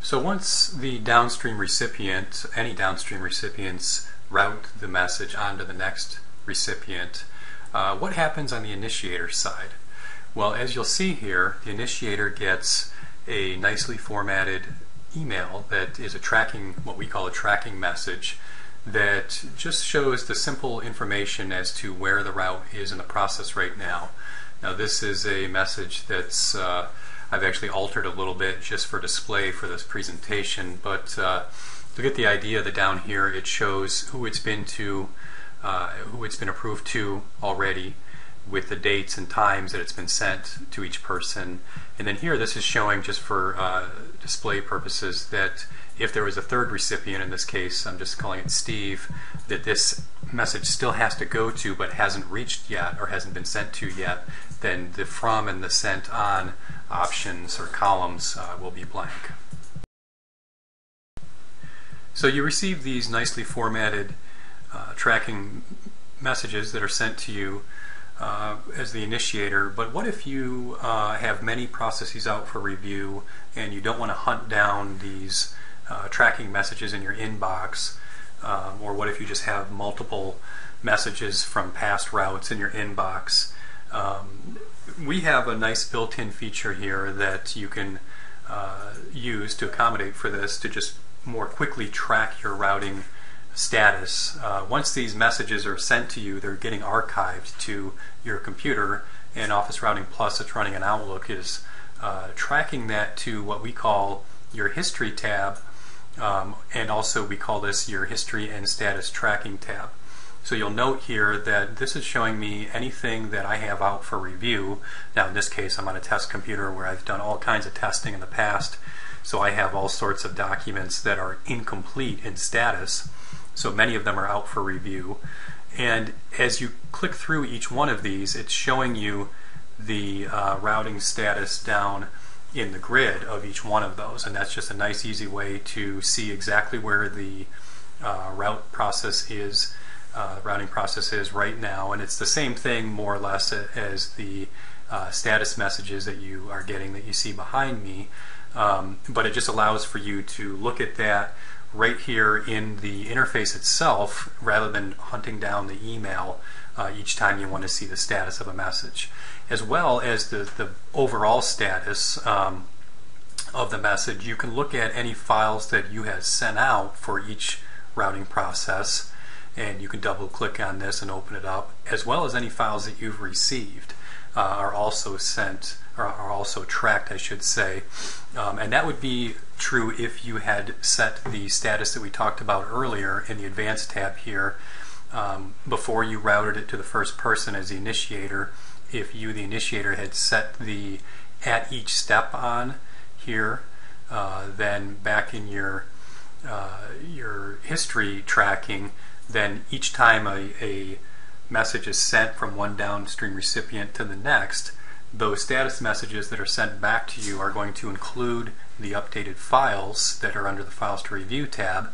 So once the downstream recipient, any downstream recipients, route the message onto the next recipient, what happens on the initiator side? Well, as you'll see here, the initiator gets a nicely formatted email that is what we call a tracking message, that just shows the simple information as to where the route is in the process right now. Now this is a message that's I've actually altered a little bit just for display for this presentation, but to get the idea that down here it shows who it's been to, who it's been approved to already, with the dates and times that it's been sent to each person. And then here this is showing, just for display purposes, that if there was a third recipient, in this case I'm just calling it Steve, that this message still has to go to but hasn't reached yet or hasn't been sent to yet, then the from and the sent on options or columns will be blank. So you receive these nicely formatted tracking messages that are sent to you as the initiator, but what if you have many processes out for review and you don't want to hunt down these tracking messages in your inbox, or what if you just have multiple messages from past routes in your inbox? We have a nice built-in feature here that you can use to accommodate for this, to just more quickly track your routing status. Once these messages are sent to you, they're getting archived to your computer, and Office Routing Plus that's running in Outlook is tracking that to what we call your History tab, and also we call this your History and Status Tracking tab. So you'll note here that this is showing me anything that I have out for review. Now in this case I'm on a test computer where I've done all kinds of testing in the past, so I have all sorts of documents that are incomplete in status. So many of them are out for review, and as you click through each one of these, it's showing you the routing status down in the grid of each one of those, and that's just a nice easy way to see exactly where the routing process is right now. And it's the same thing more or less as the status messages that you are getting, that you see behind me, but it just allows for you to look at that right here in the interface itself, rather than hunting down the email each time you want to see the status of a message, as well as the overall status of the message. You can look at any files that you have sent out for each routing process, and you can double click on this and open it up, as well as any files that you've received are also sent, or are also tracked, I should say. And that would be true if you had set the status that we talked about earlier in the Advanced tab here, before you routed it to the first person as the initiator. If you, the initiator, had set the at each step on here, then back in your history tracking, then each time a message is sent from one downstream recipient to the next, those status messages that are sent back to you are going to include the updated files that are under the Files to Review tab,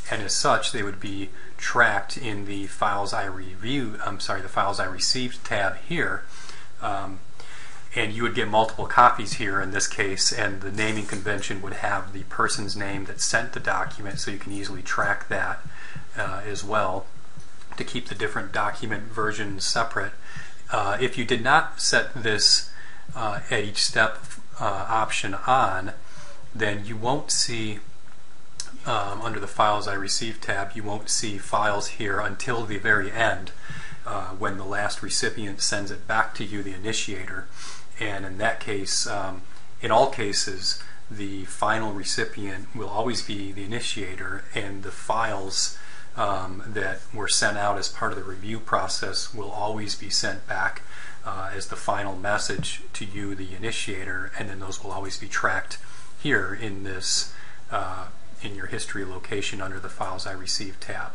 and as such they would be tracked in the Files I Received tab here. And you would get multiple copies here in this case, and the naming convention would have the person's name that sent the document, so you can easily track that as well, to keep the different document versions separate. If you did not set this at each step option on, then you won't see, under the Files I Received tab, you won't see files here until the very end, when the last recipient sends it back to you, the initiator. And in that case, in all cases, the final recipient will always be the initiator, and the files that were sent out as part of the review process will always be sent back as the final message to you, the initiator, and then those will always be tracked here in this in your history location under the Files I Received tab.